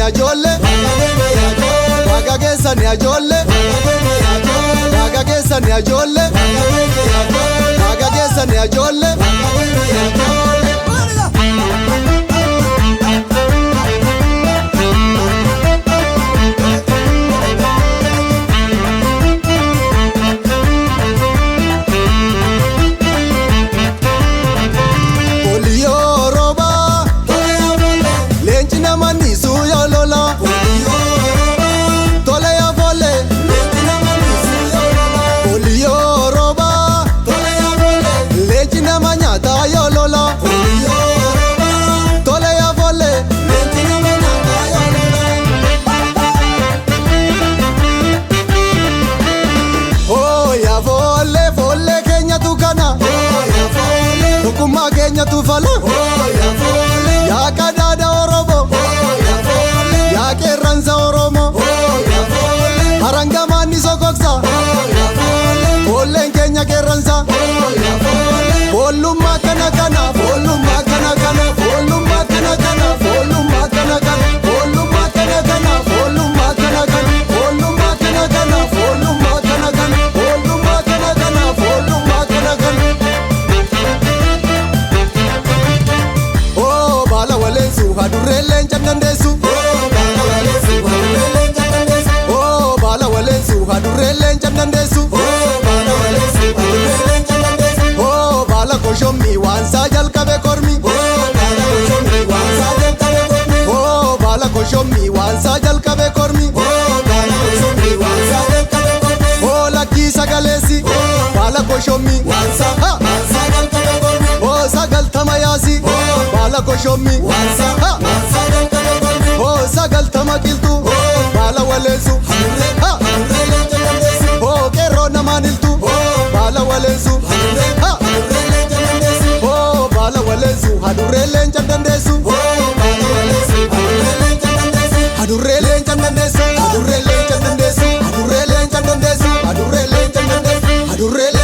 ajolle, baga keessan ajolle, baga keessan ajolle, baga keessan ajolle. Tukuma Kenya tufala, ya kadada Oromo, ya keranza Oromo, harangamani sokoksa, Olen Kenya keranza, voluma kana kana, voluma kana kana, voluma kana kana, voluma kana kana, voluma kana kana, voluma kana kana, voluma kana kana, voluma kana kana, voluma kana kana, voluma kana kana. Hadurrelen chandandesu, oh bala walensu, hadurrelen chandandesu, oh bala koshomi wansa jalkabe kormi, oh bala koshomi wansa jalkabe kormi, oh laki sagalesi, bala koshomi wansa, oh sagal tamayasi, bala koshomi wansa. Oh sagal tamakiltu, bala walensu, ha. Oh kero namaniltu, bala walensu, ha. Oh bala walensu, hadurrelen chandandesu, hadurrelen chandandesu, hadurrelen chandandesu, hadurrelen chandandesu, hadurrelen chandandesu, hadurrelen.